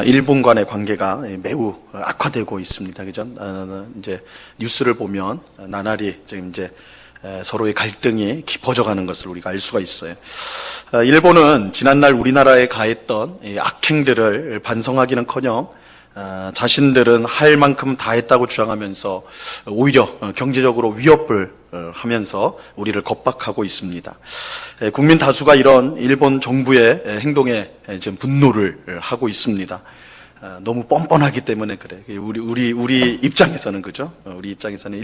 일본 간의 관계가 매우 악화되고 있습니다. 그죠? 이제 뉴스를 보면 나날이 지금 이제 서로의 갈등이 깊어져가는 것을 우리가 알 수가 있어요. 일본은 지난날 우리나라에 가했던 악행들을 반성하기는커녕 자신들은 할 만큼 다 했다고 주장하면서 오히려 경제적으로 위협을 하면서 우리를 겁박하고 있습니다. 국민 다수가 이런 일본 정부의 행동에 지금 분노를 하고 있습니다. 너무 뻔뻔하기 때문에 그래. 우리 입장에서는 그죠? 우리 입장에서는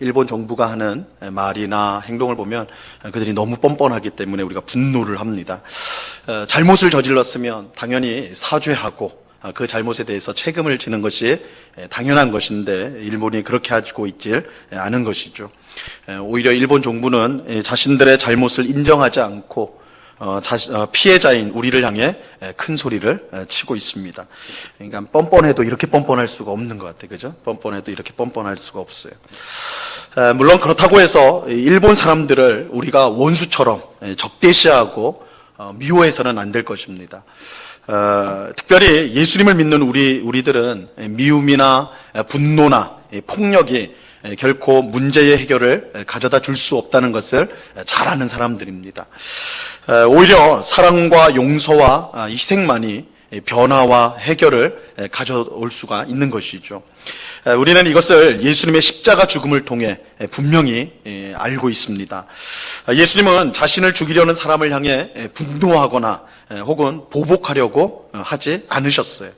일본 정부가 하는 말이나 행동을 보면 그들이 너무 뻔뻔하기 때문에 우리가 분노를 합니다. 잘못을 저질렀으면 당연히 사죄하고 그 잘못에 대해서 책임을 지는 것이 당연한 것인데 일본이 그렇게 하고 있질 않은 것이죠. 오히려 일본 정부는 자신들의 잘못을 인정하지 않고 피해자인 우리를 향해 큰 소리를 치고 있습니다. 그러니까 뻔뻔해도 이렇게 뻔뻔할 수가 없는 것 같아요. 그죠? 뻔뻔해도 이렇게 뻔뻔할 수가 없어요. 물론 그렇다고 해서 일본 사람들을 우리가 원수처럼 적대시하고 미워해서는 안 될 것입니다. 특별히 예수님을 믿는 우리들은 미움이나 분노나 폭력이 결코 문제의 해결을 가져다 줄 수 없다는 것을 잘 아는 사람들입니다. 오히려 사랑과 용서와 희생만이 변화와 해결을 가져올 수가 있는 것이죠. 우리는 이것을 예수님의 십자가 죽음을 통해 분명히 알고 있습니다. 예수님은 자신을 죽이려는 사람을 향해 분노하거나 혹은 보복하려고 하지 않으셨어요.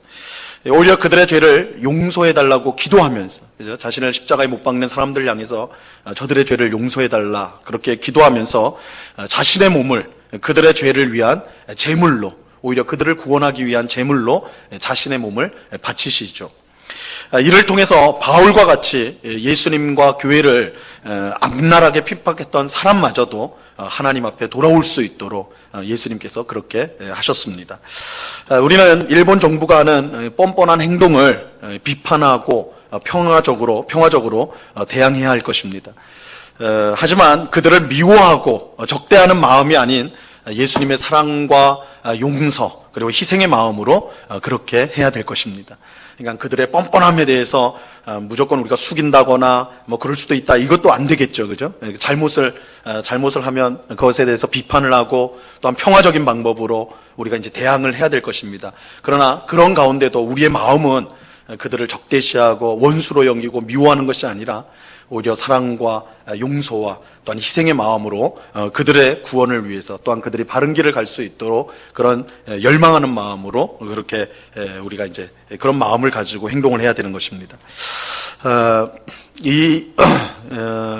오히려 그들의 죄를 용서해달라고 기도하면서, 그죠? 자신을 십자가에 못 박는 사람들 향해서 저들의 죄를 용서해달라 그렇게 기도하면서 자신의 몸을 그들의 죄를 위한 제물로, 오히려 그들을 구원하기 위한 제물로 자신의 몸을 바치시죠. 이를 통해서 바울과 같이 예수님과 교회를 악랄하게 핍박했던 사람마저도 하나님 앞에 돌아올 수 있도록 예수님께서 그렇게 하셨습니다. 우리는 일본 정부가 하는 뻔뻔한 행동을 비판하고 평화적으로 대항해야 할 것입니다. 하지만 그들을 미워하고 적대하는 마음이 아닌 예수님의 사랑과 용서 그리고 희생의 마음으로 그렇게 해야 될 것입니다. 그러니까 그들의 뻔뻔함에 대해서 무조건 우리가 숙인다거나 뭐 그럴 수도 있다. 이것도 안 되겠죠. 그죠? 잘못을 하면 그것에 대해서 비판을 하고 또한 평화적인 방법으로 우리가 이제 대항을 해야 될 것입니다. 그러나 그런 가운데도 우리의 마음은 그들을 적대시하고 원수로 여기고 미워하는 것이 아니라 오히려 사랑과 용서와 또한 희생의 마음으로 그들의 구원을 위해서 또한 그들이 바른 길을 갈 수 있도록 그런 열망하는 마음으로 그렇게 우리가 이제 그런 마음을 가지고 행동을 해야 되는 것입니다.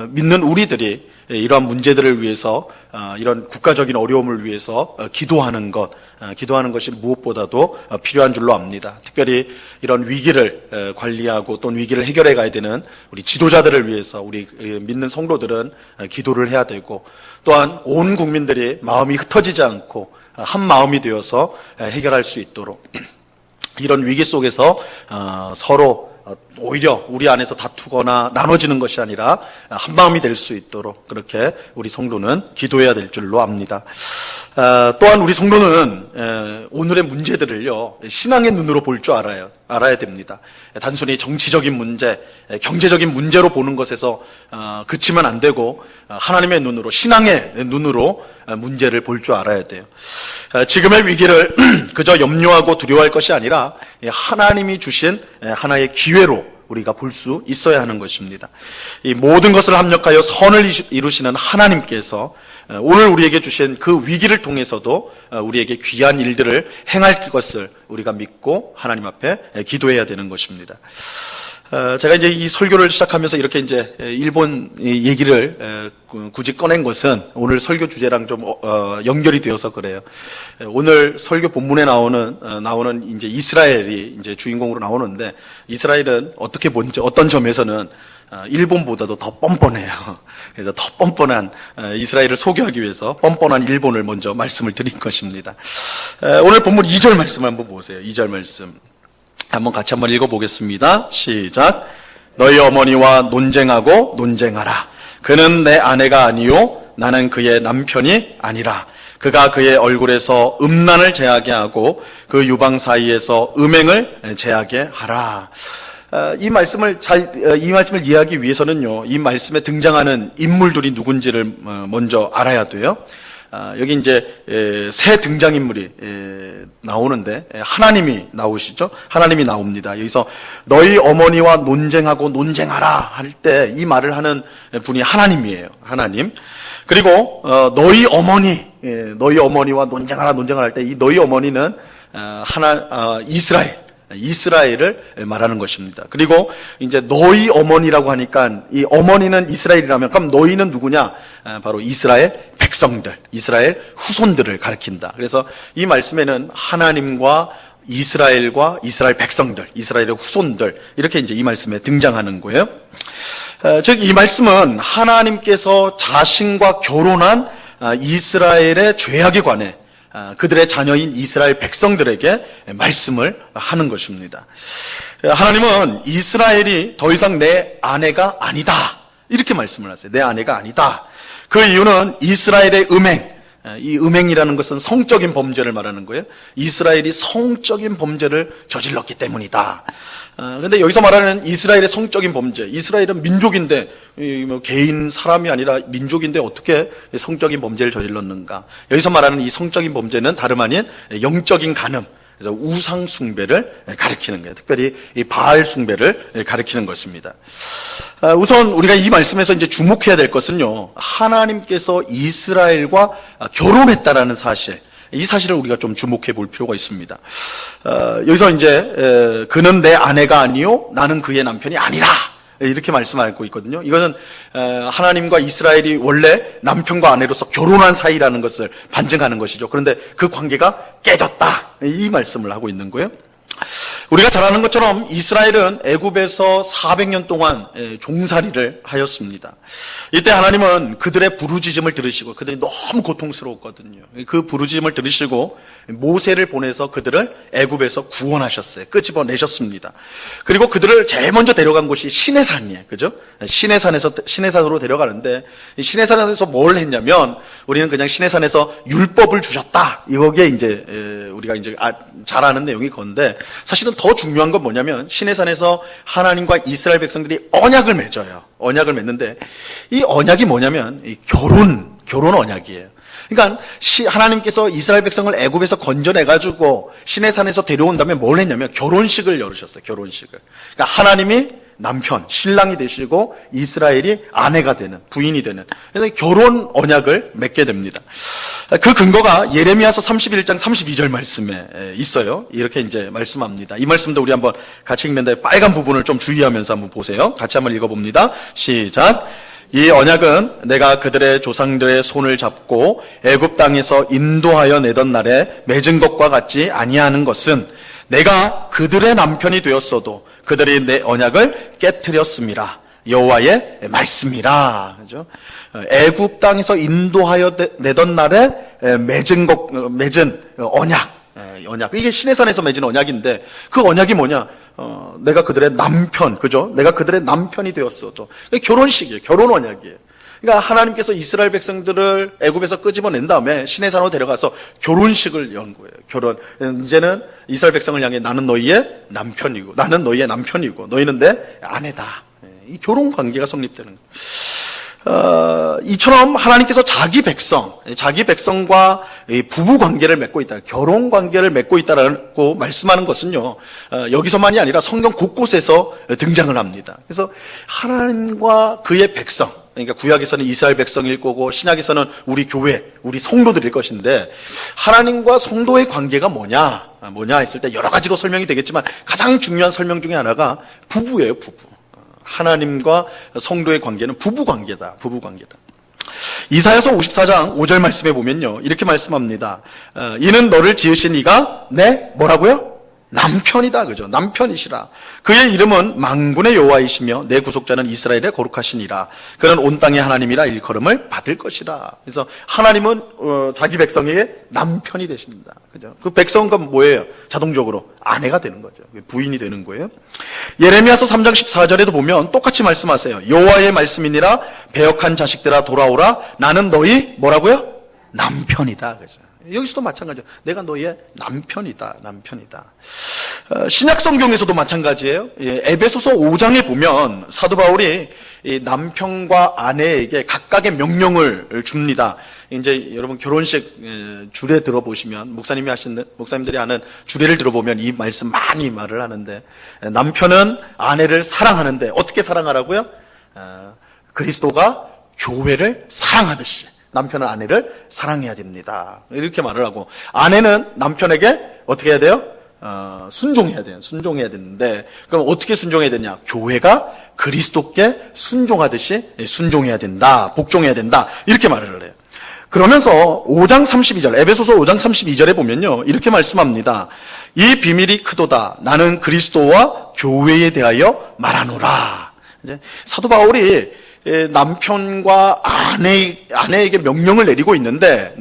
믿는 우리들이 이러한 문제들을 위해서 이런 국가적인 어려움을 위해서 기도하는 것이 무엇보다도 필요한 줄로 압니다. 특별히 이런 위기를 관리하고 또는 위기를 해결해 가야 되는 우리 지도자들을 위해서 우리 믿는 성도들은 기도를 해야 되고 또한 온 국민들이 마음이 흩어지지 않고 한 마음이 되어서 해결할 수 있도록 이런 위기 속에서 서로 오히려 우리 안에서 다투거나 나눠지는 것이 아니라 한마음이 될 수 있도록 그렇게 우리 성도는 기도해야 될 줄로 압니다. 또한 우리 성도는 오늘의 문제들을요 신앙의 눈으로 볼 줄 알아야 됩니다. 단순히 정치적인 문제, 경제적인 문제로 보는 것에서 그치면 안 되고 하나님의 눈으로, 신앙의 눈으로 문제를 볼 줄 알아야 돼요. 지금의 위기를 그저 염려하고 두려워할 것이 아니라 하나님이 주신 하나의 기회로 우리가 볼 수 있어야 하는 것입니다. 이 모든 것을 합력하여 선을 이루시는 하나님께서 오늘 우리에게 주신 그 위기를 통해서도 우리에게 귀한 일들을 행할 것을 우리가 믿고 하나님 앞에 기도해야 되는 것입니다. 제가 이제 이 설교를 시작하면서 이렇게 이제 일본 얘기를 굳이 꺼낸 것은 오늘 설교 주제랑 좀 연결이 되어서 그래요. 오늘 설교 본문에 나오는 이제 이스라엘이 이제 주인공으로 나오는데 이스라엘은 어떤 점에서는 일본보다도 더 뻔뻔해요. 그래서 더 뻔뻔한 이스라엘을 소개하기 위해서 뻔뻔한 일본을 먼저 말씀을 드린 것입니다. 오늘 본문 2절 말씀 한번 보세요. 2절 말씀. 같이 한번 읽어보겠습니다. 시작. 너희 어머니와 논쟁하고 논쟁하라. 그는 내 아내가 아니요 나는 그의 남편이 아니라 그가 그의 얼굴에서 음란을 제하게 하고 그 유방 사이에서 음행을 제하게 하라. 이 말씀을 이해하기 위해서는요, 이 말씀에 등장하는 인물들이 누군지를 먼저 알아야 돼요. 여기 이제 새 등장인물이 나오는데 하나님이 나오시죠. 하나님이 나옵니다. 여기서 너희 어머니와 논쟁하고 논쟁하라 할 때 이 말을 하는 분이 하나님이에요. 하나님. 그리고 너희 어머니와 논쟁하라 할 때 이 너희 어머니는 이스라엘을 말하는 것입니다. 그리고 이제 너희 어머니라고 하니까 이 어머니는 이스라엘이라면 그럼 너희는 누구냐? 바로 이스라엘 백성들, 이스라엘 후손들을 가리킨다. 그래서 이 말씀에는 하나님과 이스라엘과 이스라엘 백성들, 이스라엘의 후손들 이렇게 이제 이 말씀에 등장하는 거예요. 즉 이 말씀은 하나님께서 자신과 결혼한 이스라엘의 죄악에 관해 그들의 자녀인 이스라엘 백성들에게 말씀을 하는 것입니다. 하나님은 이스라엘이 더 이상 내 아내가 아니다 이렇게 말씀을 하세요. 내 아내가 아니다. 그 이유는 이스라엘의 이 음행이라는 것은 성적인 범죄를 말하는 거예요. 이스라엘이 성적인 범죄를 저질렀기 때문이다. 근데 여기서 말하는 이스라엘의 성적인 범죄, 이스라엘은 민족인데 개인 사람이 아니라 민족인데 어떻게 성적인 범죄를 저질렀는가? 여기서 말하는 이 성적인 범죄는 다름 아닌 영적인 간음, 그래서 우상 숭배를 가리키는 거예요. 특별히 이 바알 숭배를 가리키는 것입니다. 우선 우리가 이 말씀에서 이제 주목해야 될 것은요, 하나님께서 이스라엘과 결혼했다라는 사실, 이 사실을 우리가 좀 주목해 볼 필요가 있습니다. 여기서 이제 그는 내 아내가 아니요 나는 그의 남편이 아니라 이렇게 말씀하고 있거든요. 이거는 하나님과 이스라엘이 원래 남편과 아내로서 결혼한 사이라는 것을 반증하는 것이죠. 그런데 그 관계가 깨졌다 이 말씀을 하고 있는 거예요. 우리가 잘 아는 것처럼 이스라엘은 애굽에서 400년 동안 종살이를 하였습니다. 이때 하나님은 그들의 부르짖음을 들으시고 그들이 너무 고통스러웠거든요. 그 부르짖음을 들으시고 모세를 보내서 그들을 애굽에서 구원하셨어요. 끄집어내셨습니다. 그리고 그들을 제일 먼저 데려간 곳이 시내산이에요. 그죠? 시내산으로 데려가는데 시내산에서 뭘 했냐면 우리는 그냥 시내산에서 율법을 주셨다. 이거게 이제 우리가 이제 잘 아는 내용이 그건데 사실은 더 중요한 건 뭐냐면 시내산에서 하나님과 이스라엘 백성들이 언약을 맺어요. 언약을 맺는데 이 언약이 뭐냐면 이 결혼 언약이에요. 그러니까 하나님께서 이스라엘 백성을 애굽에서 건져내가지고 시내산에서 데려온 다음에 뭘 했냐면 결혼식을 열으셨어요. 결혼식을. 그러니까 하나님이 남편, 신랑이 되시고 이스라엘이 아내가 되는, 부인이 되는, 그래서 결혼 언약을 맺게 됩니다. 그 근거가 예레미야서 31장 32절 말씀에 있어요. 이렇게 이제 말씀합니다. 이 말씀도 우리 한번 같이 읽는데 빨간 부분을 좀 주의하면서 한번 보세요. 같이 한번 읽어봅니다. 시작. 이 언약은 내가 그들의 조상들의 손을 잡고 애굽 땅에서 인도하여 내던 날에 맺은 것과 같지 아니하는 것은 내가 그들의 남편이 되었어도 그들이 내 언약을 깨트렸음이라. 여호와의 말씀이라. 그죠? 애굽 땅에서 인도하여 내던 날에 맺은 언약. 이게 시내산에서 맺은 언약인데 그 언약이 뭐냐? 내가 그들의 남편, 그죠? 내가 그들의 남편이 되었어도. 결혼식이에요. 결혼 언약이에요. 그러니까 하나님께서 이스라엘 백성들을 애굽에서 끄집어낸 다음에 시내산으로 데려가서 결혼식을 연 거예요. 이제는 이스라엘 백성을 향해 나는 너희의 남편이고 너희는 내 아내다. 이 결혼 관계가 성립되는 거예요. 이처럼 하나님께서 자기 백성과 부부 관계를 맺고 있다, 결혼 관계를 맺고 있다라고 말씀하는 것은요, 여기서만이 아니라 성경 곳곳에서 등장을 합니다. 그래서 하나님과 그의 백성, 그러니까 구약에서는 이스라엘 백성일 거고 신약에서는 우리 교회, 우리 성도들일 것인데 하나님과 성도의 관계가 뭐냐 했을 때 여러 가지로 설명이 되겠지만 가장 중요한 설명 중에 하나가 부부예요. 부부. 하나님과 성도의 관계는 부부 관계다. 이사야서 54장 5절 말씀에 보면요, 이렇게 말씀합니다. 이는 너를 지으신 이가 내 뭐라고요? 남편이다. 그죠? 남편이시라. 그의 이름은 만군의 여호와이시며 내 구속자는 이스라엘의 거룩하시니라. 그는 온 땅의 하나님이라 일컬음을 받을 것이라. 그래서 하나님은 자기 백성에게 남편이 되십니다. 그죠? 그 백성과 뭐예요? 자동적으로 아내가 되는 거죠. 부인이 되는 거예요. 예레미야서 3장 14절에도 보면 똑같이 말씀하세요. 여호와의 말씀이니라. 배역한 자식들아 돌아오라. 나는 너희 뭐라고요? 남편이다. 그죠? 여기서도 마찬가지예요. 내가 너의 남편이다. 신약 성경에서도 마찬가지예요. 에베소서 5장에 보면 사도 바울이 이 남편과 아내에게 각각의 명령을 줍니다. 이제 여러분 결혼식 주례 들어보시면 목사님들이 하는 주례를 들어보면 이 말씀 많이 말을 하는데, 남편은 아내를 사랑하는데 어떻게 사랑하라고요? 그리스도가 교회를 사랑하듯이 남편은 아내를 사랑해야 됩니다. 이렇게 말을 하고, 아내는 남편에게 어떻게 해야 돼요? 순종해야 돼요. 순종해야 되는데, 그럼 어떻게 순종해야 되냐? 교회가 그리스도께 순종하듯이 순종해야 된다. 복종해야 된다. 이렇게 말을 해요. 그러면서 5장 32절, 에베소서 5장 32절에 보면요, 이렇게 말씀합니다. 이 비밀이 크도다. 나는 그리스도와 교회에 대하여 말하노라. 이제 사도 바울이 남편과 아내에게 명령을 내리고 있는데,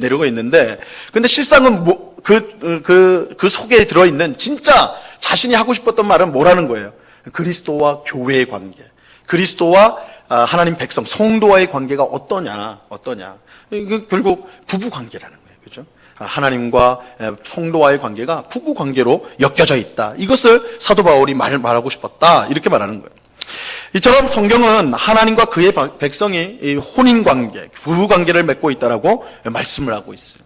근데 실상은 그 속에 들어있는 진짜 자신이 하고 싶었던 말은 뭐라는 거예요? 그리스도와 교회의 관계, 그리스도와 하나님 백성, 성도와의 관계가 어떠냐. 결국 부부 관계라는 거예요. 그죠? 하나님과 성도와의 관계가 부부 관계로 엮여져 있다. 이것을 사도 바울이 말하고 싶었다. 이렇게 말하는 거예요. 이처럼 성경은 하나님과 그의 백성이 혼인 관계, 부부 관계를 맺고 있다라고 말씀을 하고 있어요.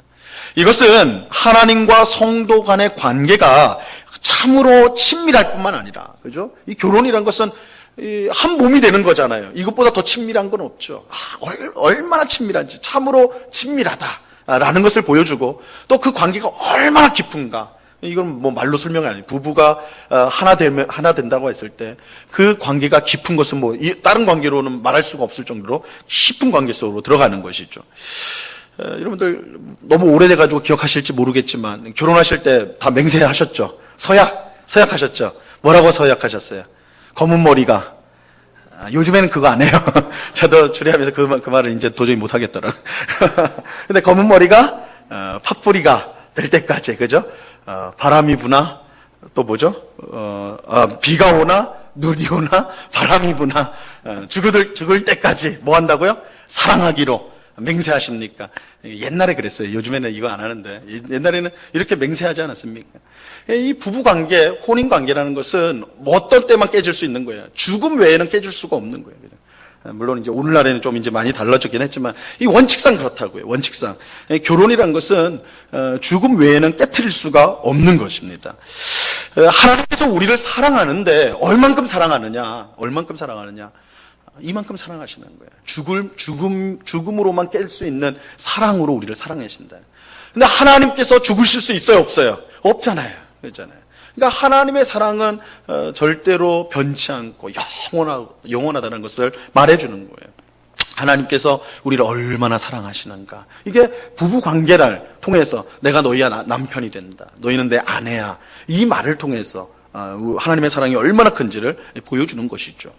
이것은 하나님과 성도 간의 관계가 참으로 친밀할 뿐만 아니라, 그죠? 이 결혼이란 것은 한 몸이 되는 거잖아요. 이것보다 더 친밀한 건 없죠. 얼마나 친밀한지, 참으로 친밀하다라는 것을 보여주고, 또 그 관계가 얼마나 깊은가. 이건 뭐 말로 설명이 아니에요. 부부가 하나 된다고 했을 때 그 관계가 깊은 것은 뭐 다른 관계로는 말할 수가 없을 정도로 깊은 관계 속으로 들어가는 것이죠. 여러분들 너무 오래돼가지고 기억하실지 모르겠지만, 결혼하실 때 다 맹세하셨죠? 서약하셨죠? 뭐라고 서약하셨어요? 검은 머리가, 요즘에는 그거 안 해요. 저도 주례하면서 그 말을 이제 도저히 못 하겠더라고요. 근데 검은 머리가 팥뿌리가 될 때까지, 그죠? 바람이 부나, 또 뭐죠? 비가 오나, 눈이 오나, 바람이 부나, 죽을 때까지 뭐 한다고요? 사랑하기로 맹세하십니까? 옛날에 그랬어요. 요즘에는 이거 안 하는데, 옛날에는 이렇게 맹세하지 않았습니까? 이 부부관계, 혼인관계라는 것은 뭐 어떤 때만 깨질 수 있는 거예요. 죽음 외에는 깨질 수가 없는 거예요. 물론 이제 오늘날에는 좀 이제 많이 달라졌긴 했지만, 이 원칙상 그렇다고요. 원칙상. 결혼이라는 것은 죽음 외에는 깨트릴 수가 없는 것입니다. 하나님께서 우리를 사랑하는데 얼만큼 사랑하느냐? 이만큼 사랑하시는 거예요. 죽음으로만 깰 수 있는 사랑으로 우리를 사랑하신다. 근데 하나님께서 죽으실 수 있어요, 없어요? 없잖아요. 그렇잖아요. 그러니까 하나님의 사랑은 절대로 변치 않고 영원하다는 것을 말해주는 거예요. 하나님께서 우리를 얼마나 사랑하시는가. 이게 부부 관계를 통해서 내가 너희야 남편이 된다, 너희는 내 아내야, 이 말을 통해서 하나님의 사랑이 얼마나 큰지를 보여주는 것이죠.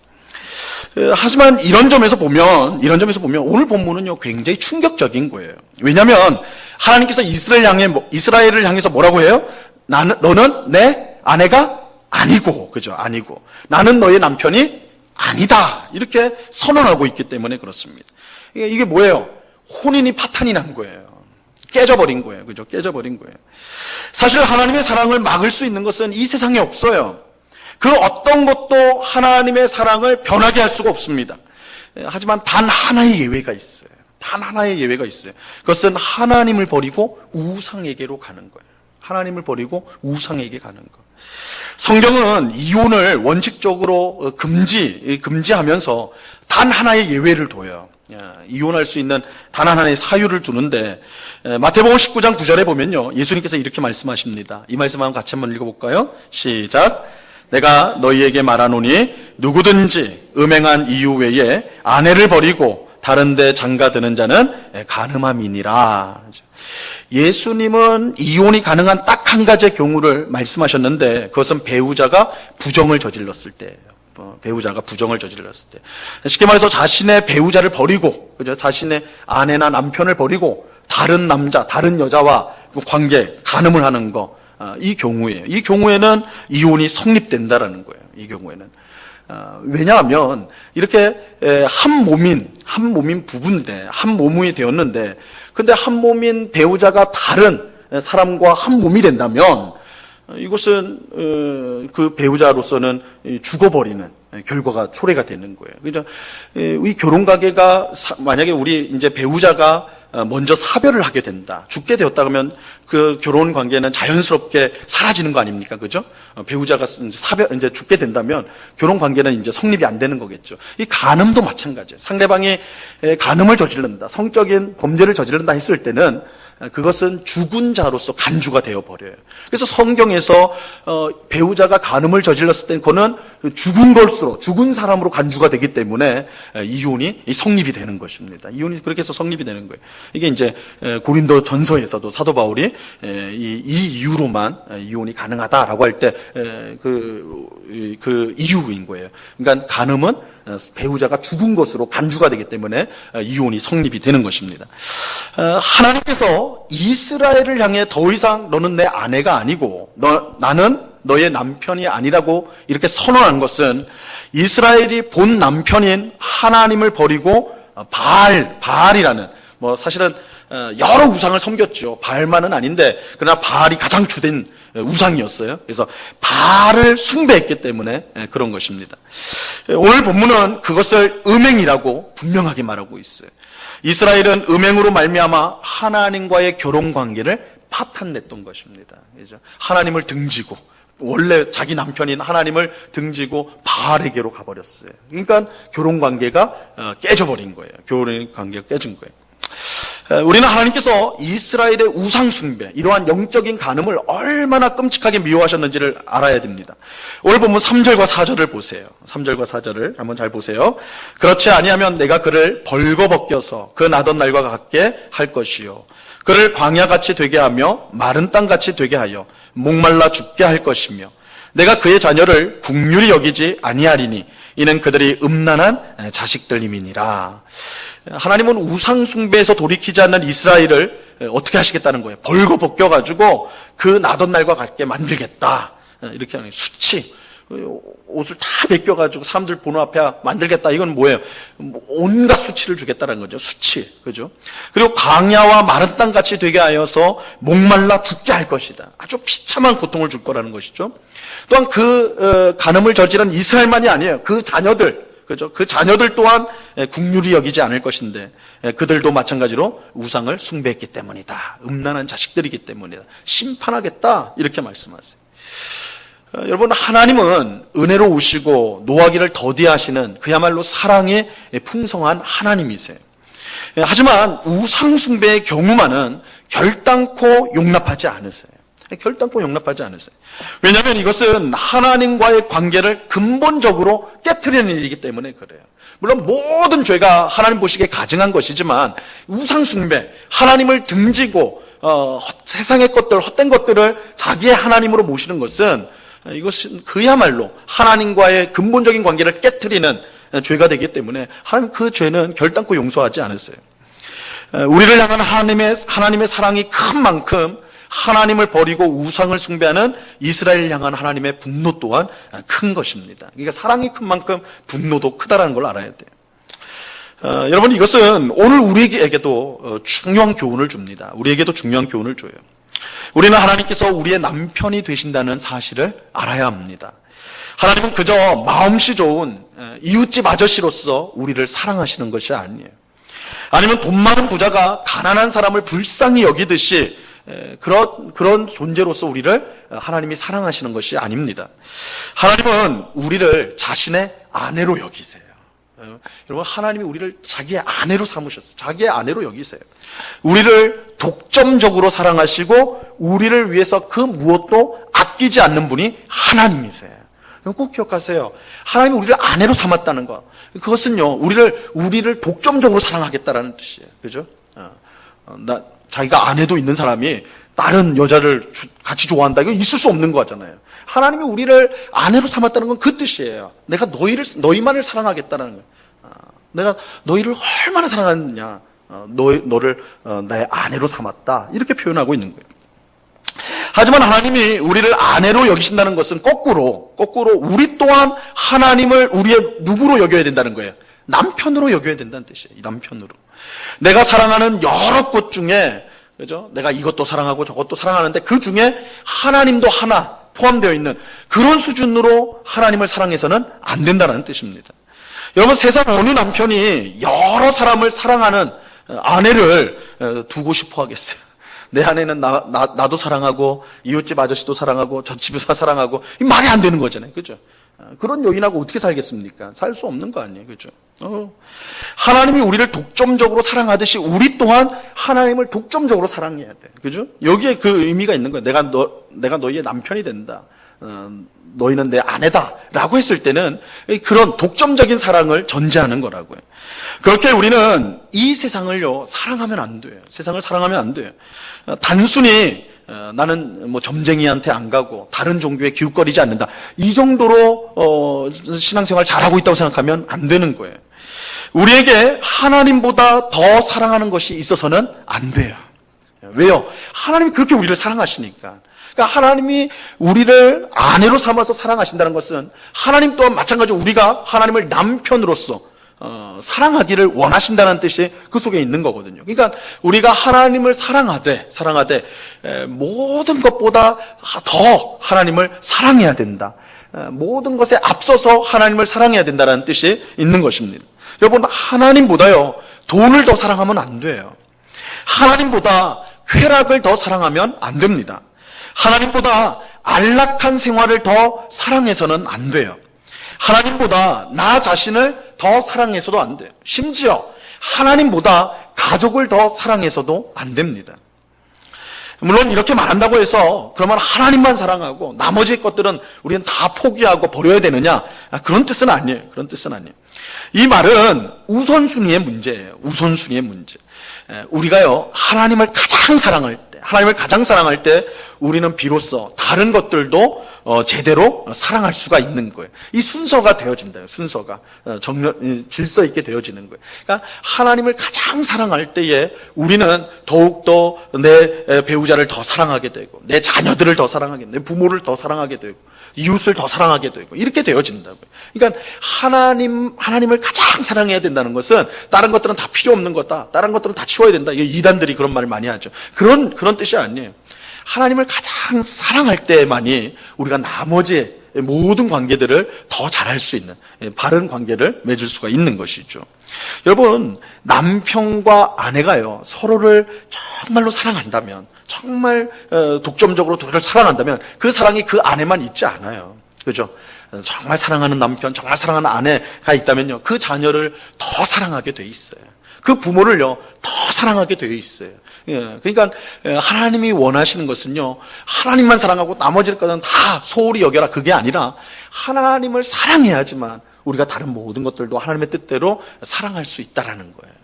하지만 이런 점에서 보면 오늘 본문은요 굉장히 충격적인 거예요. 왜냐하면 하나님께서 이스라엘을 향해서 뭐라고 해요? 너는 내 아내가 아니고, 그죠? 아니고 나는 너의 남편이 아니다, 이렇게 선언하고 있기 때문에 그렇습니다. 이게 뭐예요? 혼인이 파탄이 난 거예요. 깨져버린 거예요. 그죠? 깨져버린 거예요. 사실 하나님의 사랑을 막을 수 있는 것은 이 세상에 없어요. 그 어떤 것도 하나님의 사랑을 변하게 할 수가 없습니다. 하지만 단 하나의 예외가 있어요. 그것은 하나님을 버리고 우상에게로 가는 거예요. 하나님을 버리고 우상에게 가는 것. 성경은 이혼을 원칙적으로 금지하면서 단 하나의 예외를 둬요. 이혼할 수 있는 단 하나의 사유를 두는데, 마태복음 19장 9절에 보면요, 예수님께서 이렇게 말씀하십니다. 이 말씀 같이 한번 읽어볼까요? 시작. 내가 너희에게 말하노니 누구든지 음행한 이유 외에 아내를 버리고 다른 데 장가드는 자는 간음함이니라. 예수님은 이혼이 가능한 딱 한 가지의 경우를 말씀하셨는데, 그것은 배우자가 부정을 저질렀을 때예요. 쉽게 말해서 자신의 배우자를 버리고, 그죠? 자신의 아내나 남편을 버리고 다른 남자, 다른 여자와 관계, 간음을 하는 거, 이 경우에는 이혼이 성립된다라는 거예요. 이 경우에는. 왜냐하면 이렇게 한 몸인 부부인데, 한 몸이 되었는데, 근데 한 몸인 배우자가 다른 사람과 한 몸이 된다면 이것은 그 배우자로서는 죽어버리는 결과가 초래가 되는 거예요. 그죠? 이 결혼 관계가 만약에 우리 이제 배우자가 먼저 사별을 하게 된다, 죽게 되었다 그러면 그 결혼 관계는 자연스럽게 사라지는 거 아닙니까? 그죠? 배우자가 이제 죽게 된다면 결혼 관계는 이제 성립이 안 되는 거겠죠. 이 간음도 마찬가지예요. 상대방이 간음을 저지른다, 성적인 범죄를 저지른다 했을 때는 그것은 죽은 자로서 간주가 되어버려요. 그래서 성경에서 배우자가 간음을 저질렀을 때 그는 죽은 사람으로 간주가 되기 때문에 이혼이 성립이 되는 것입니다. 이혼이 그렇게 해서 성립이 되는 거예요. 이게 이제 고린도 전서에서도 사도 바울이 이 이유로만 이혼이 가능하다라고 할 때 그 이유인 거예요. 그러니까 간음은 배우자가 죽은 것으로 간주가 되기 때문에 이혼이 성립이 되는 것입니다. 하나님께서 이스라엘을 향해 더 이상 너는 내 아내가 아니고 나는 너의 남편이 아니라고 이렇게 선언한 것은 이스라엘이 본 남편인 하나님을 버리고 바알이라는, 사실은 여러 우상을 섬겼죠. 바알만은 아닌데 그러나 바알이 가장 주된 우상이었어요. 그래서 바알을 숭배했기 때문에 그런 것입니다. 오늘 본문은 그것을 음행이라고 분명하게 말하고 있어요. 이스라엘은 음행으로 말미암아 하나님과의 결혼 관계를 파탄냈던 것입니다. 그죠? 하나님을 등지고, 원래 자기 남편인 하나님을 등지고 바알에게로 가버렸어요. 그러니까 결혼 관계가 깨져버린 거예요. 결혼 관계가 깨진 거예요. 우리는 하나님께서 이스라엘의 우상 숭배, 이러한 영적인 간음을 얼마나 끔찍하게 미워하셨는지를 알아야 됩니다. 오늘 보면 3절과 4절을 보세요. 3절과 4절을 한번 잘 보세요. 그렇지 아니하면 내가 그를 벌거벗겨서 그 나던 날과 같게 할 것이요, 그를 광야같이 되게 하며 마른 땅같이 되게 하여 목말라 죽게 할 것이며, 내가 그의 자녀를 긍휼히 여기지 아니하리니 이는 그들이 음란한 자식들임이니라. 하나님은 우상 숭배에서 돌이키지 않는 이스라엘을 어떻게 하시겠다는 거예요? 벌거벗겨가지고 그 나던 날과 같게 만들겠다, 이렇게 하는 거예요. 수치, 옷을 다 벗겨가지고 사람들 보는 앞에 만들겠다. 이건 뭐예요? 온갖 수치를 주겠다는 거죠. 수치, 그죠? 그리고 광야와 마른 땅 같이 되게 하여서 목말라 죽게 할 것이다. 아주 비참한 고통을 줄 거라는 것이죠. 또한 그 간음을 저지른 이스라엘만이 아니에요. 그 자녀들, 그죠? 그 자녀들 또한 긍휼히 여기지 않을 것인데 그들도 마찬가지로 우상을 숭배했기 때문이다. 음란한 자식들이기 때문이다. 심판하겠다, 이렇게 말씀하세요. 여러분, 하나님은 은혜로우시고 노하기를 더디하시는 그야말로 사랑의 풍성한 하나님이세요. 하지만 우상 숭배의 경우만은 결단코 용납하지 않으세요. 결단코 용납하지 않으세요. 왜냐하면 이것은 하나님과의 관계를 근본적으로 깨트리는 일이기 때문에 그래요. 물론 모든 죄가 하나님 보시기에 가증한 것이지만 우상 숭배, 하나님을 등지고 세상의 것들, 헛된 것들을 자기의 하나님으로 모시는 것은, 이것은 그야말로 하나님과의 근본적인 관계를 깨트리는 죄가 되기 때문에 하나님 그 죄는 결단코 용서하지 않으세요. 우리를 향한 하나님의 사랑이 큰 만큼 하나님을 버리고 우상을 숭배하는 이스라엘을 향한 하나님의 분노 또한 큰 것입니다. 그러니까 사랑이 큰 만큼 분노도 크다라는 걸 알아야 돼요. 여러분, 이것은 오늘 우리에게도 중요한 교훈을 줍니다. 우리에게도 중요한 교훈을 줘요. 우리는 하나님께서 우리의 남편이 되신다는 사실을 알아야 합니다. 하나님은 그저 마음씨 좋은 이웃집 아저씨로서 우리를 사랑하시는 것이 아니에요. 아니면 돈 많은 부자가 가난한 사람을 불쌍히 여기듯이 그런 존재로서 우리를 하나님이 사랑하시는 것이 아닙니다. 하나님은 우리를 자신의 아내로 여기세요. 여러분, 하나님이 우리를 자기의 아내로 삼으셨어요. 자기의 아내로 여기세요. 우리를 독점적으로 사랑하시고 우리를 위해서 그 무엇도 아끼지 않는 분이 하나님이세요. 꼭 기억하세요. 하나님이 우리를 아내로 삼았다는 거, 그것은요, 우리를 독점적으로 사랑하겠다라는 뜻이에요. 그죠? 자기가 아내도 있는 사람이 다른 여자를 같이 좋아한다, 이거 있을 수 없는 거잖아요. 하나님이 우리를 아내로 삼았다는 건 그 뜻이에요. 내가 너희만을 사랑하겠다는 거예요. 내가 너희를 얼마나 사랑하느냐, 너를 내 아내로 삼았다, 이렇게 표현하고 있는 거예요. 하지만 하나님이 우리를 아내로 여기신다는 것은 거꾸로 우리 또한 하나님을 우리의 누구로 여겨야 된다는 거예요. 남편으로 여겨야 된다는 뜻이에요. 이 남편으로. 내가 사랑하는 여러 것 중에, 그죠? 내가 이것도 사랑하고 저것도 사랑하는데 그 중에 하나님도 하나 포함되어 있는 그런 수준으로 하나님을 사랑해서는 안 된다는 뜻입니다. 여러분, 세상 어느 남편이 여러 사람을 사랑하는 아내를 두고 싶어 하겠어요? 내 아내는 나도 사랑하고 이웃집 아저씨도 사랑하고 저 집에서 사랑하고, 이 말이 안 되는 거잖아요. 그죠? 그런 여인하고 어떻게 살겠습니까? 살 수 없는 거 아니에요. 그죠? 하나님이 우리를 독점적으로 사랑하듯이 우리 또한 하나님을 독점적으로 사랑해야 돼. 그죠? 여기에 그 의미가 있는 거예요. 내가 너희의 남편이 된다. 너희는 내 아내다. 라고 했을 때는 그런 독점적인 사랑을 전제하는 거라고요. 그렇게 우리는 이 세상을요, 사랑하면 안 돼요. 세상을 사랑하면 안 돼요. 단순히 나는 뭐 점쟁이한테 안 가고 다른 종교에 기웃거리지 않는다, 이 정도로 신앙생활 잘하고 있다고 생각하면 안 되는 거예요. 우리에게 하나님보다 더 사랑하는 것이 있어서는 안 돼요. 왜요? 하나님이 그렇게 우리를 사랑하시니까. 그러니까 하나님이 우리를 아내로 삼아서 사랑하신다는 것은 하나님 또한 마찬가지로 우리가 하나님을 남편으로서 사랑하기를 원하신다는 뜻이 그 속에 있는 거거든요. 그러니까 우리가 하나님을 사랑하되 모든 것보다 더 하나님을 사랑해야 된다. 모든 것에 앞서서 하나님을 사랑해야 된다는 뜻이 있는 것입니다. 여러분, 하나님보다요, 돈을 더 사랑하면 안 돼요. 하나님보다 쾌락을 더 사랑하면 안 됩니다. 하나님보다 안락한 생활을 더 사랑해서는 안 돼요. 하나님보다 나 자신을 더 사랑해서도 안 돼요. 심지어 하나님보다 가족을 더 사랑해서도 안 됩니다. 물론 이렇게 말한다고 해서 그러면 하나님만 사랑하고 나머지 것들은 우리는 다 포기하고 버려야 되느냐? 그런 뜻은 아니에요. 그런 뜻은 아니에요. 이 말은 우선순위의 문제예요. 우선순위의 문제. 우리가요, 하나님을 가장 사랑할 때 우리는 비로소 다른 것들도 제대로 사랑할 수가 있는 거예요. 이 순서가 되어진다. 순서가 질서 있게 되어지는 거예요. 그러니까 하나님을 가장 사랑할 때에 우리는 더욱더 내 배우자를 더 사랑하게 되고, 내 자녀들을 더 사랑하게 되고, 내 부모를 더 사랑하게 되고, 이웃을 더 사랑하게 되고, 이렇게 되어진다고요. 그러니까 하나님을 가장 사랑해야 된다는 것은 다른 것들은 다 필요 없는 거다, 다른 것들은 다 치워야 된다, 이단들이 그런 말을 많이 하죠. 그런 뜻이 아니에요. 하나님을 가장 사랑할 때만이 우리가 나머지 모든 관계들을 더 잘할 수 있는, 바른 관계를 맺을 수가 있는 것이죠. 여러분, 남편과 아내가요, 서로를 정말로 사랑한다면, 정말 독점적으로 둘을 사랑한다면 그 사랑이 그 안에만 있지 않아요. 그죠? 정말 사랑하는 남편, 정말 사랑하는 아내가 있다면요, 그 자녀를 더 사랑하게 돼 있어요. 그 부모를요, 더 사랑하게 되어 있어요. 그러니까 하나님이 원하시는 것은요, 하나님만 사랑하고 나머지 것은 다 소홀히 여겨라, 그게 아니라 하나님을 사랑해야지만 우리가 다른 모든 것들도 하나님의 뜻대로 사랑할 수 있다라는 거예요.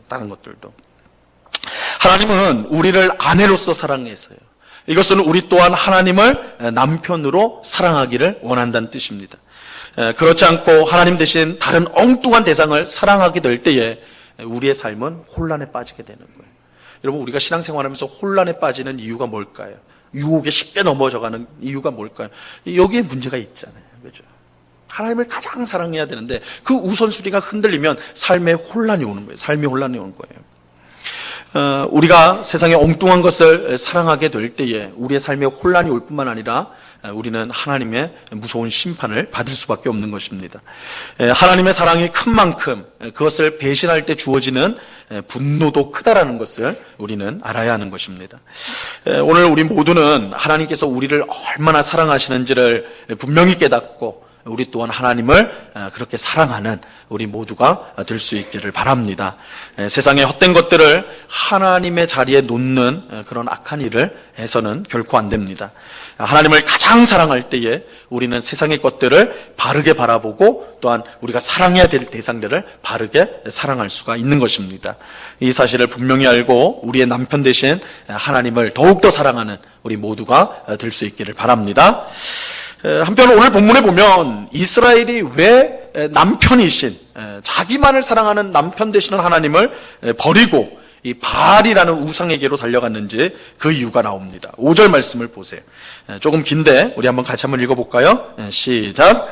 다른 것들도. 하나님은 우리를 아내로서 사랑해서요, 이것은 우리 또한 하나님을 남편으로 사랑하기를 원한다는 뜻입니다. 그렇지 않고 하나님 대신 다른 엉뚱한 대상을 사랑하게 될 때에 우리의 삶은 혼란에 빠지게 되는 거예요. 여러분, 우리가 신앙생활하면서 혼란에 빠지는 이유가 뭘까요? 유혹에 쉽게 넘어져가는 이유가 뭘까요? 여기에 문제가 있잖아요. 그죠? 하나님을 가장 사랑해야 되는데 그 우선순위가 흔들리면 삶에 혼란이 오는 거예요. 삶에 혼란이 오는 거예요. 우리가 세상의 엉뚱한 것을 사랑하게 될 때에 우리의 삶에 혼란이 올 뿐만 아니라 우리는 하나님의 무서운 심판을 받을 수밖에 없는 것입니다. 하나님의 사랑이 큰 만큼 그것을 배신할 때 주어지는 분노도 크다라는 것을 우리는 알아야 하는 것입니다. 오늘 우리 모두는 하나님께서 우리를 얼마나 사랑하시는지를 분명히 깨닫고 우리 또한 하나님을 그렇게 사랑하는 우리 모두가 될 수 있기를 바랍니다. 세상의 헛된 것들을 하나님의 자리에 놓는 그런 악한 일을 해서는 결코 안 됩니다. 하나님을 가장 사랑할 때에 우리는 세상의 것들을 바르게 바라보고 또한 우리가 사랑해야 될 대상들을 바르게 사랑할 수가 있는 것입니다. 이 사실을 분명히 알고 우리의 남편 대신 하나님을 더욱더 사랑하는 우리 모두가 될 수 있기를 바랍니다. 한편 오늘 본문에 보면 이스라엘이 왜 남편이신, 자기만을 사랑하는 남편 되시는 하나님을 버리고 이 바알이라는 우상에게로 달려갔는지 그 이유가 나옵니다. 5절 말씀을 보세요. 조금 긴데 우리 같이 한번 읽어볼까요? 시작.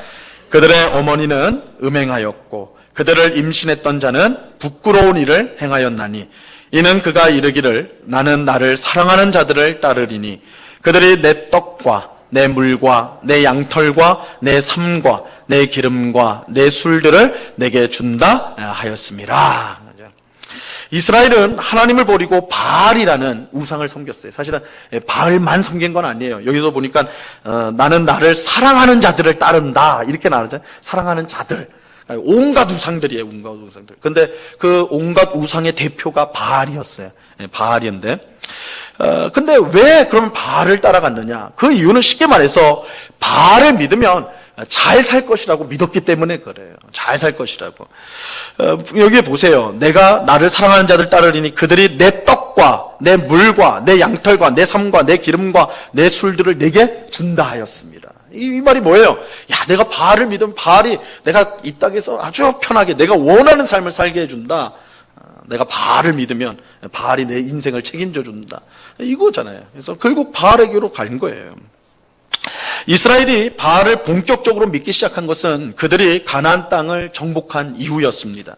그들의 어머니는 음행하였고 그들을 임신했던 자는 부끄러운 일을 행하였나니 이는 그가 이르기를 나는 나를 사랑하는 자들을 따르리니 그들이 내 떡과 내 물과 내 양털과 내 삶과 내 기름과 내 술들을 내게 준다 하였습니다. 이스라엘은 하나님을 버리고 바알이라는 우상을 섬겼어요. 사실은 바알만 섬긴 건 아니에요. 여기서 보니까 나는 나를 사랑하는 자들을 따른다 이렇게 나오잖아요. 사랑하는 자들, 온갖 우상들이에요. 온갖 우상들. 근데 그 온갖 우상의 대표가 바알이었어요. 바알인데 근데 왜 그러면 바알을 따라갔느냐? 그 이유는 쉽게 말해서 바알을 믿으면 잘 살 것이라고 믿었기 때문에 그래요. 잘 살 것이라고. 여기 보세요. 내가 나를 사랑하는 자들 따르리니 그들이 내 떡과 내 물과 내 양털과 내 삶과 내 기름과 내 술들을 내게 준다 하였습니다. 이 말이 뭐예요? 야, 내가 바알을 믿으면 바알이 내가 이 땅에서 아주 편하게 내가 원하는 삶을 살게 해준다. 내가 바알을 믿으면 바알이 내 인생을 책임져 준다. 이거잖아요. 그래서 결국 바알에게로 간 거예요. 이스라엘이 바알을 본격적으로 믿기 시작한 것은 그들이 가나안 땅을 정복한 이후였습니다.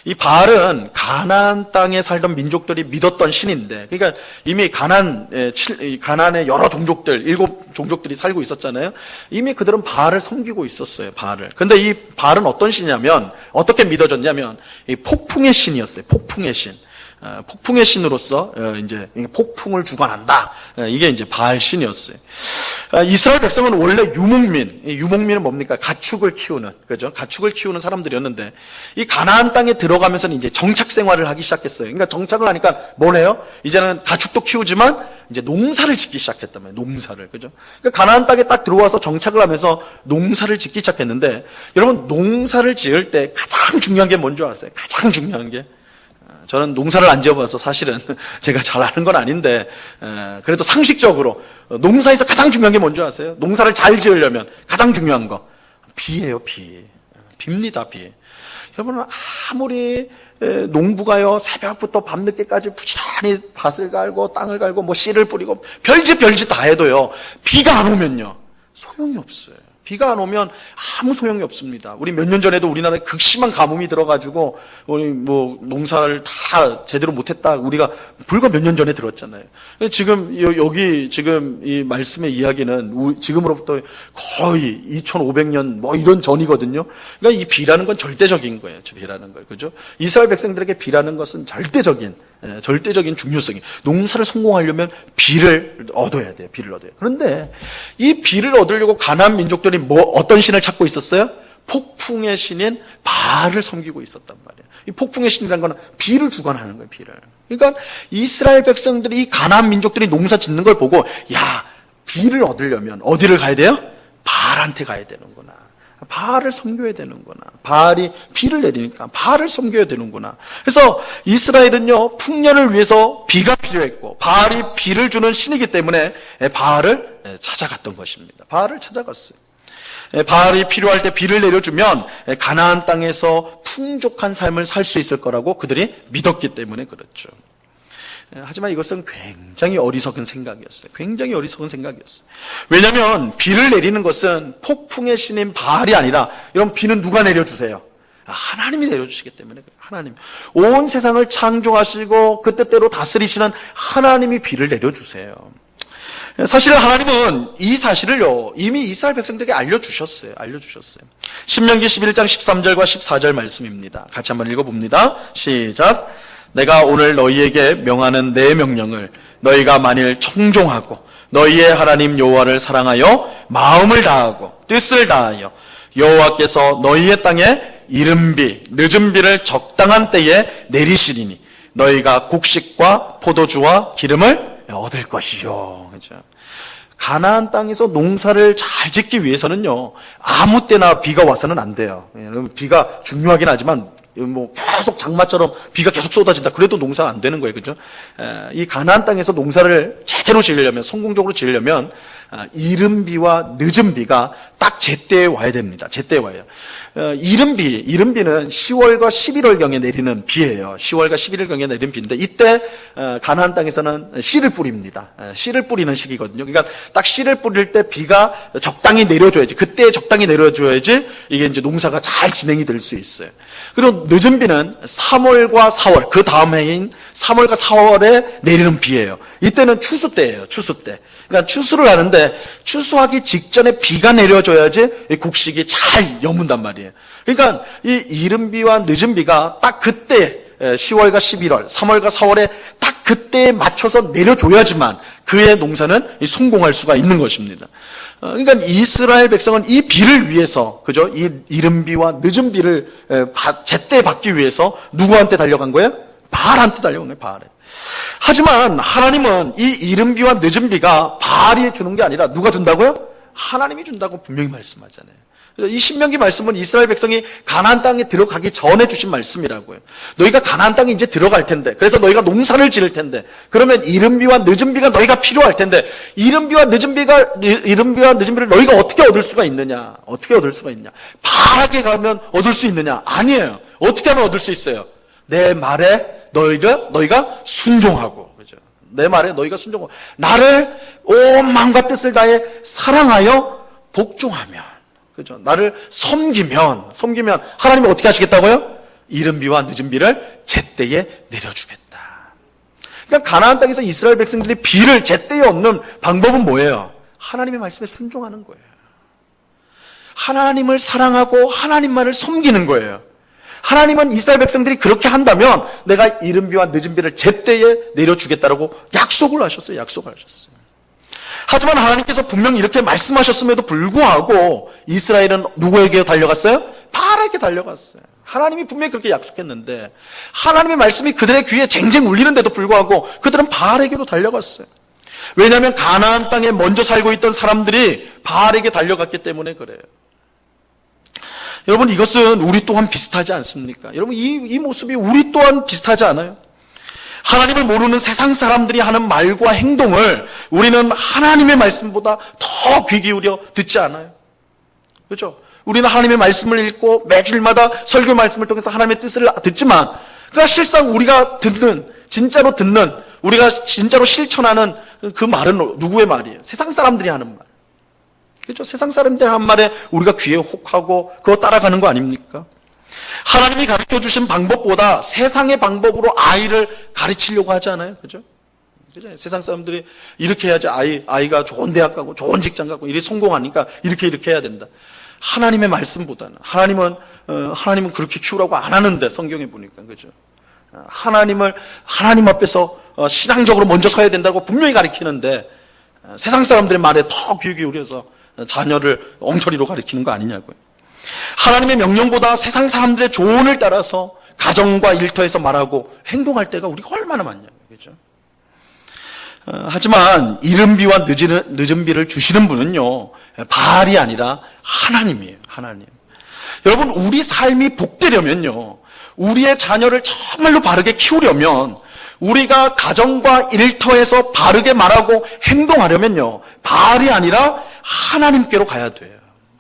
이 바알은 가나안 땅에 살던 민족들이 믿었던 신인데, 그러니까 이미 가나안의 여러 종족들, 7종족들이 살고 있었잖아요. 이미 그들은 바알을 섬기고 있었어요. 바알을. 근데 이 바알은 어떤 신이냐면, 어떻게 믿어졌냐면 이 폭풍의 신이었어요. 폭풍의 신. 폭풍의 신으로서 이제 폭풍을 주관한다. 이게 이제 바알 신이었어요. 이스라엘 백성은 원래 유목민은 뭡니까? 가축을 키우는, 그죠? 가축을 키우는 사람들이었는데 이 가나안 땅에 들어가면서는 이제 정착 생활을 하기 시작했어요. 그러니까 정착을 하니까 뭘 해요? 이제는 가축도 키우지만 이제 농사를 짓기 시작했단 말이에요. 농사를, 그죠? 그러니까 가나안 땅에 딱 들어와서 정착을 하면서 농사를 짓기 시작했는데, 여러분 농사를 지을 때 가장 중요한 게 뭔지 아세요? 가장 중요한 게, 저는 농사를 안 지어봐서 사실은 제가 잘 아는 건 아닌데 그래도 상식적으로 농사에서 가장 중요한 게 뭔지 아세요? 농사를 잘 지으려면 가장 중요한 거 비예요. 비입니다. 비. 여러분은 아무리 농부가요 새벽부터 밤늦게까지 부지런히 밭을 갈고 땅을 갈고 뭐 씨를 뿌리고 별짓 다 해도요 비가 안 오면요 소용이 없어요. 비가 안 오면 아무 소용이 없습니다. 우리 몇 년 전에도 우리나라에 극심한 가뭄이 들어가지고 우리 뭐 농사를 다 제대로 못했다 우리가 불과 몇 년 전에 들었잖아요. 지금 여기 지금 이 말씀의 이야기는 지금으로부터 거의 2500년 뭐 이런 전이거든요. 그러니까 이 비라는 건 절대적인 거예요. 비라는 걸, 그죠? 이스라엘 백성들에게 비라는 것은 절대적인 중요성이. 농사를 성공하려면 비를 얻어야 돼요. 비를 얻어야 돼요. 그런데 이 비를 얻으려고 가나안 민족들이 어떤 신을 찾고 있었어요? 폭풍의 신인 바알을 섬기고 있었단 말이에요. 이 폭풍의 신이라는 거는 비를 주관하는 거예요. 비를. 그러니까 이스라엘 백성들이 이 가나안 민족들이 농사 짓는 걸 보고 야, 비를 얻으려면 어디를 가야 돼요? 바알한테 가야 되는구나. 바알을 섬겨야 되는구나. 바알이 비를 내리니까 바알을 섬겨야 되는구나. 그래서 이스라엘은요 풍년을 위해서 비가 필요했고 바알이 비를 주는 신이기 때문에 바알을 찾아갔던 것입니다. 바알을 찾아갔어요. 바알이 필요할 때 비를 내려주면 가나안 땅에서 풍족한 삶을 살 수 있을 거라고 그들이 믿었기 때문에 그렇죠. 하지만 이것은 굉장히 어리석은 생각이었어요. 굉장히 어리석은 생각이었어요. 왜냐하면 비를 내리는 것은 폭풍의 신인 바알이 아니라 여러분 비는 누가 내려주세요? 하나님이 내려주시기 때문에 그래요. 하나님. 온 세상을 창조하시고 그 뜻대로 다스리시는 하나님이 비를 내려주세요. 사실 하나님은 이 사실을요 이미 이스라엘 백성들에게 알려주셨어요. 신명기 11장 13절과 14절 말씀입니다. 같이 한번 읽어봅니다. 시작. 내가 오늘 너희에게 명하는 내 명령을 너희가 만일 청종하고 너희의 하나님 여호와를 사랑하여 마음을 다하고 뜻을 다하여 여호와께서 너희의 땅에 이른 비 늦은 비를 적당한 때에 내리시리니 너희가 곡식과 포도주와 기름을 얻을 것이요. 그렇죠? 가나안 땅에서 농사를 잘 짓기 위해서는요 아무 때나 비가 와서는 안 돼요. 비가 중요하긴 하지만 뭐 계속 장마처럼 비가 계속 쏟아진다. 그래도 농사가 안 되는 거예요. 그죠? 이 가나안 땅에서 농사를 제대로 지으려면, 성공적으로 지으려면 이른 비와 늦은 비가 딱 제때에 와야 됩니다. 제때에 와요. 이른 비는 10월과 11월경에 내리는 비예요. 10월과 11월경에 내리는 비인데 이때 가나안 땅에서는 씨를 뿌립니다. 씨를 뿌리는 시기거든요. 그러니까 딱 씨를 뿌릴 때 비가 적당히 내려줘야지. 그때 적당히 내려줘야지 이게 이제 농사가 잘 진행이 될 수 있어요. 그리고 늦은 비는 3월과 4월, 그 다음 해인 3월과 4월에 내리는 비예요. 이때는 추수 때예요. 추수 때. 그러니까 추수를 하는데 추수하기 직전에 비가 내려줘야지 곡식이 잘 여문단 말이에요. 그러니까 이 이른 비와 늦은 비가 딱 그때 10월과 11월, 3월과 4월에 딱 그때에 맞춰서 내려줘야지만 그의 농사는 성공할 수가 있는 것입니다. 그러니까 이스라엘 백성은 이 비를 위해서, 그죠? 이 이른 비와 늦은 비를 제때 받기 위해서 누구한테 달려간 거예요? 바알한테 달려간 거예요, 바알에. 하지만 하나님은 이 이른 비와 늦은 비가 바알이 주는 게 아니라 누가 준다고요? 하나님이 준다고 분명히 말씀하잖아요. 이 신명기 말씀은 이스라엘 백성이 가나안 땅에 들어가기 전에 주신 말씀이라고요. 너희가 가나안 땅에 이제 들어갈 텐데, 그래서 너희가 농사를 지을 텐데, 그러면 이른 비와 늦은 비가 너희가 필요할 텐데, 이른 비와 늦은 비를 너희가 어떻게 얻을 수가 있느냐? 어떻게 얻을 수가 있냐? 바알에게 가면 얻을 수 있느냐? 아니에요. 어떻게 하면 얻을 수 있어요? 내 말에 너희가 순종하고, 그죠? 내 말에 너희가 순종하고, 나를 온 마음과 뜻을 다해 사랑하여 복종하면, 그죠? 나를 섬기면 하나님이 어떻게 하시겠다고요? 이른 비와 늦은 비를 제때에 내려주겠다. 그러니까 가나안 땅에서 이스라엘 백성들이 비를 제때에 얻는 방법은 뭐예요? 하나님의 말씀에 순종하는 거예요. 하나님을 사랑하고 하나님만을 섬기는 거예요. 하나님은 이스라엘 백성들이 그렇게 한다면 내가 이른 비와 늦은 비를 제때에 내려주겠다라고 약속을 하셨어요. 하지만 하나님께서 분명히 이렇게 말씀하셨음에도 불구하고 이스라엘은 누구에게 달려갔어요? 바알에게 달려갔어요. 하나님이 분명히 그렇게 약속했는데 하나님의 말씀이 그들의 귀에 쟁쟁 울리는데도 불구하고 그들은 바알에게로 달려갔어요. 왜냐하면 가나안 땅에 먼저 살고 있던 사람들이 바알에게 달려갔기 때문에 그래요. 여러분, 이것은 우리 또한 비슷하지 않습니까? 여러분, 이 모습이 우리 또한 비슷하지 않아요? 하나님을 모르는 세상 사람들이 하는 말과 행동을 우리는 하나님의 말씀보다 더 귀 기울여 듣지 않아요. 그렇죠? 우리는 하나님의 말씀을 읽고 매주일마다 설교 말씀을 통해서 하나님의 뜻을 듣지만, 그러나 실상 우리가 진짜로 듣는, 우리가 진짜로 실천하는 그 말은 누구의 말이에요? 세상 사람들이 하는 말. 그렇죠? 세상 사람들이 하는 말에 우리가 귀에 혹하고 그거 따라가는 거 아닙니까? 하나님이 가르쳐 주신 방법보다 세상의 방법으로 아이를 가르치려고 하지 않아요? 그죠? 세상 사람들이 이렇게 해야지 아이가 좋은 대학 가고 좋은 직장 가고 이렇게 성공하니까 이렇게 해야 된다. 하나님의 말씀보다는 하나님은 그렇게 키우라고 안 하는데 성경에 보니까 그죠? 하나님 앞에서 신앙적으로 먼저 서야 된다고 분명히 가르치는데 세상 사람들의 말에 더 귀 기울여서 자녀를 엉터리로 가르치는 거 아니냐고요. 하나님의 명령보다 세상 사람들의 조언을 따라서 가정과 일터에서 말하고 행동할 때가 우리가 얼마나 많냐고요. 그죠? 하지만 이른 비와 늦은 비를 주시는 분은요, 바알이 아니라 하나님이에요. 하나님. 여러분, 우리 삶이 복되려면요, 우리의 자녀를 정말로 바르게 키우려면, 우리가 가정과 일터에서 바르게 말하고 행동하려면요, 바알이 아니라 하나님께로 가야 돼요.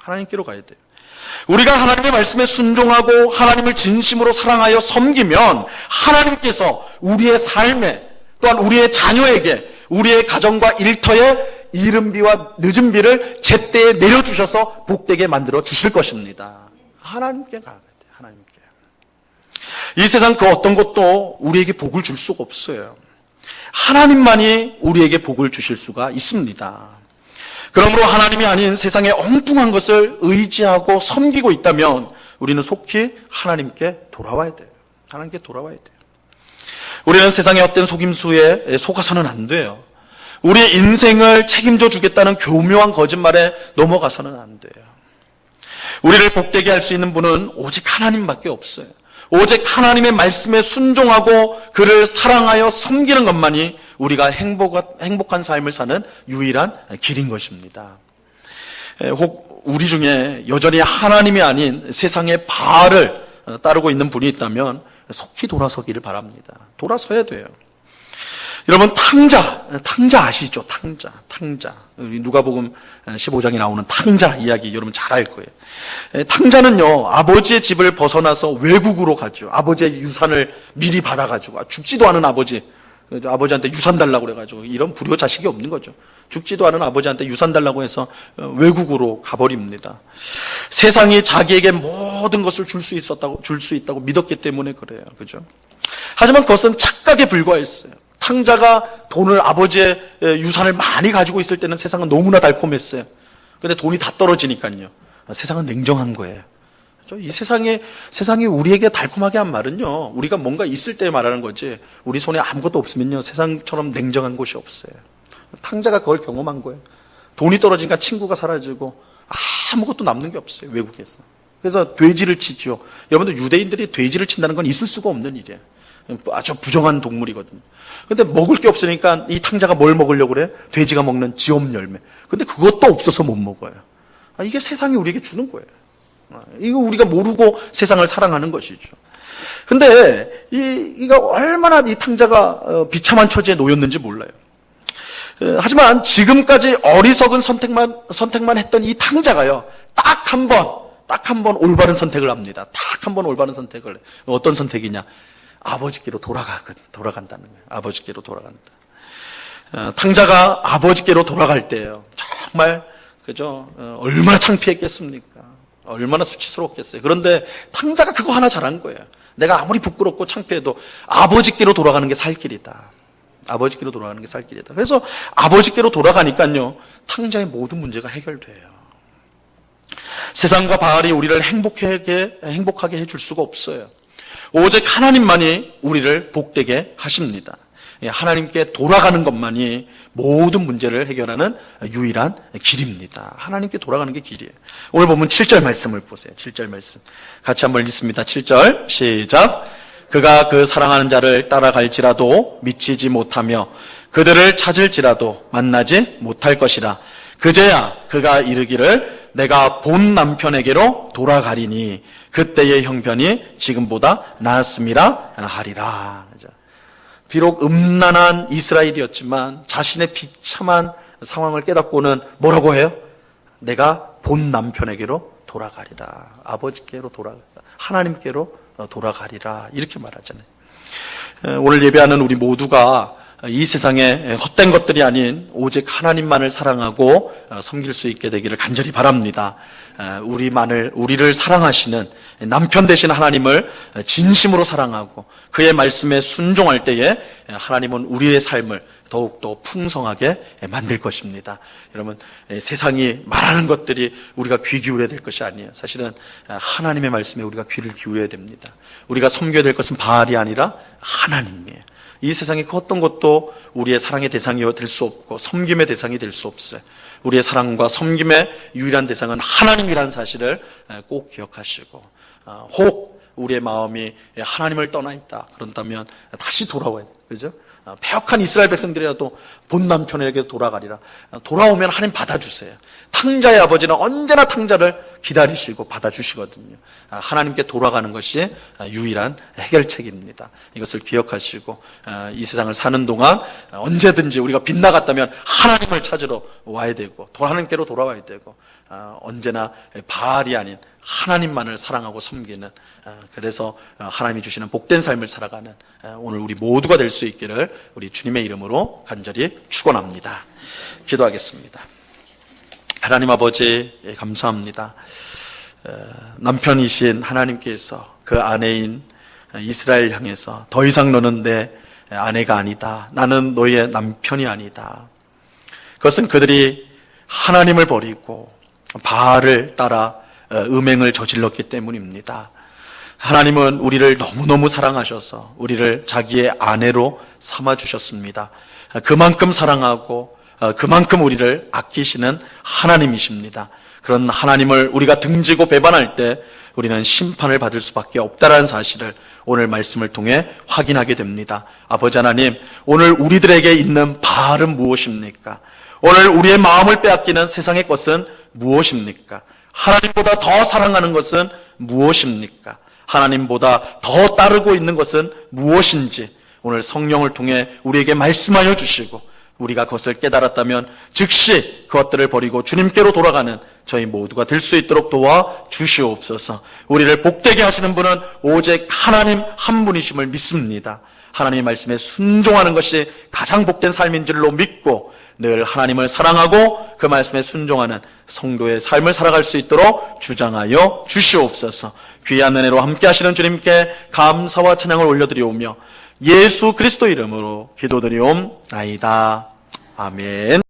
하나님께로 가야 돼요. 우리가 하나님의 말씀에 순종하고 하나님을 진심으로 사랑하여 섬기면 하나님께서 우리의 삶에, 또한 우리의 자녀에게, 우리의 가정과 일터에 이른 비와 늦은 비를 제때에 내려주셔서 복되게 만들어 주실 것입니다. 하나님께 가야 돼요. 하나님께. 이 세상 그 어떤 것도 우리에게 복을 줄 수가 없어요. 하나님만이 우리에게 복을 주실 수가 있습니다. 그러므로 하나님이 아닌 세상의 엉뚱한 것을 의지하고 섬기고 있다면 우리는 속히 하나님께 돌아와야 돼요. 하나님께 돌아와야 돼요. 우리는 세상의 헛된 속임수에 속아서는 안 돼요. 우리의 인생을 책임져 주겠다는 교묘한 거짓말에 넘어가서는 안 돼요. 우리를 복되게 할 수 있는 분은 오직 하나님밖에 없어요. 오직 하나님의 말씀에 순종하고 그를 사랑하여 섬기는 것만이 우리가 행복한 삶을 사는 유일한 길인 것입니다. 혹 우리 중에 여전히 하나님이 아닌 세상의 바알을 따르고 있는 분이 있다면 속히 돌아서기를 바랍니다. 돌아서야 돼요. 여러분, 탕자 아시죠? 탕자. 우리 누가복음 15장에 나오는 탕자 이야기 여러분 잘 알 거예요. 탕자는요, 아버지의 집을 벗어나서 외국으로 가죠. 아버지의 유산을 미리 받아가지고, 죽지도 않은 아버지한테 유산 달라고 그래가지고, 이런 불효 자식이 없는 거죠. 죽지도 않은 아버지한테 유산 달라고 해서 외국으로 가버립니다. 세상이 자기에게 모든 것을 줄 수 있다고 믿었기 때문에 그래요. 그죠? 하지만 그것은 착각에 불과했어요. 탕자가 돈을, 아버지의 유산을 많이 가지고 있을 때는 세상은 너무나 달콤했어요. 근데 돈이 다 떨어지니까요, 세상은 냉정한 거예요. 이 세상이 우리에게 달콤하게 한 말은요, 우리가 뭔가 있을 때 말하는 거지, 우리 손에 아무것도 없으면요, 세상처럼 냉정한 곳이 없어요. 탕자가 그걸 경험한 거예요. 돈이 떨어지니까 친구가 사라지고 아무것도 남는 게 없어요, 외국에서. 그래서 돼지를 치죠. 여러분들, 유대인들이 돼지를 친다는 건 있을 수가 없는 일이에요. 아주 부정한 동물이거든요. 근데 먹을 게 없으니까 이 탕자가 뭘 먹으려고 그래? 돼지가 먹는 지엄 열매. 근데 그것도 없어서 못 먹어요. 이게 세상이 우리에게 주는 거예요. 이거 우리가 모르고 세상을 사랑하는 것이죠. 근데 이가 얼마나 이 탕자가 비참한 처지에 놓였는지 몰라요. 하지만 지금까지 어리석은 선택만 했던 이 탕자가요, 딱 한 번 올바른 선택을 합니다. 딱 한 번 올바른 선택을 해요. 어떤 선택이냐? 아버지께로 돌아간다는 거예요. 아버지께로 돌아간다. 탕자가 아버지께로 돌아갈 때예요, 정말, 그죠? 얼마나 창피했겠습니까? 얼마나 수치스러웠겠어요. 그런데 탕자가 그거 하나 잘한 거예요. 내가 아무리 부끄럽고 창피해도 아버지께로 돌아가는 게 살 길이다. 아버지께로 돌아가는 게 살 길이다. 그래서 아버지께로 돌아가니까요, 탕자의 모든 문제가 해결돼요. 세상과 바알이 우리를 행복하게 해줄 수가 없어요. 오직 하나님만이 우리를 복되게 하십니다. 하나님께 돌아가는 것만이 모든 문제를 해결하는 유일한 길입니다. 하나님께 돌아가는 게 길이에요. 오늘 보면 7절 말씀을 보세요. 7절 말씀 같이 한번 읽습니다. 7절 시작. 그가 그 사랑하는 자를 따라갈지라도 미치지 못하며 그들을 찾을지라도 만나지 못할 것이라. 그제야 그가 이르기를 내가 본 남편에게로 돌아가리니 그때의 형편이 지금보다 나았음이라 하리라. 비록 음란한 이스라엘이었지만 자신의 비참한 상황을 깨닫고는 뭐라고 해요? 내가 본 남편에게로 돌아가리라. 아버지께로 하나님께로 돌아가리라. 이렇게 말하잖아요. 오늘 예배하는 우리 모두가 이 세상에 헛된 것들이 아닌 오직 하나님만을 사랑하고 섬길 수 있게 되기를 간절히 바랍니다. 우리를 사랑하시는 남편 되신 하나님을 진심으로 사랑하고 그의 말씀에 순종할 때에 하나님은 우리의 삶을 더욱더 풍성하게 만들 것입니다. 여러분, 세상이 말하는 것들이 우리가 귀 기울여야 될 것이 아니에요. 사실은 하나님의 말씀에 우리가 귀를 기울여야 됩니다. 우리가 섬겨야 될 것은 바알이 아니라 하나님이에요. 이 세상의 그 어떤 것도 우리의 사랑의 대상이 될 수 없고 섬김의 대상이 될 수 없어요. 우리의 사랑과 섬김의 유일한 대상은 하나님이라는 사실을 꼭 기억하시고, 혹 우리의 마음이 하나님을 떠나 있다 그런다면 다시 돌아와야 돼요. 그죠? 패역한 이스라엘 백성들이라도 본 남편에게 돌아가리라. 돌아오면 하나님 받아주세요. 탕자의 아버지는 언제나 탕자를 기다리시고 받아주시거든요. 하나님께 돌아가는 것이 유일한 해결책입니다. 이것을 기억하시고 이 세상을 사는 동안 언제든지 우리가 빗나갔다면 하나님을 찾으러 와야 되고 하나님께로 돌아와야 되고 언제나 바알이 아닌 하나님만을 사랑하고 섬기는, 그래서 하나님이 주시는 복된 삶을 살아가는 오늘 우리 모두가 될 수 있기를 우리 주님의 이름으로 간절히 축원합니다. 기도하겠습니다. 하나님 아버지, 감사합니다. 남편이신 하나님께서 그 아내인 이스라엘 향해서 더 이상 너는 내 아내가 아니다, 나는 너의 남편이 아니다. 그것은 그들이 하나님을 버리고 바알을 따라 음행을 저질렀기 때문입니다. 하나님은 우리를 너무너무 사랑하셔서 우리를 자기의 아내로 삼아주셨습니다. 그만큼 사랑하고 그만큼 우리를 아끼시는 하나님이십니다. 그런 하나님을 우리가 등지고 배반할 때 우리는 심판을 받을 수밖에 없다는 사실을 오늘 말씀을 통해 확인하게 됩니다. 아버지 하나님, 오늘 우리들에게 있는 바알은 무엇입니까? 오늘 우리의 마음을 빼앗기는 세상의 것은 무엇입니까? 하나님보다 더 사랑하는 것은 무엇입니까? 하나님보다 더 따르고 있는 것은 무엇인지 오늘 성령을 통해 우리에게 말씀하여 주시고, 우리가 그것을 깨달았다면 즉시 그것들을 버리고 주님께로 돌아가는 저희 모두가 될 수 있도록 도와 주시옵소서. 우리를 복되게 하시는 분은 오직 하나님 한 분이심을 믿습니다. 하나님의 말씀에 순종하는 것이 가장 복된 삶인 줄로 믿고 늘 하나님을 사랑하고 그 말씀에 순종하는 성도의 삶을 살아갈 수 있도록 주장하여 주시옵소서. 귀한 은혜로 함께 하시는 주님께 감사와 찬양을 올려드리오며 예수 그리스도 이름으로 기도드리옵나이다. 아멘.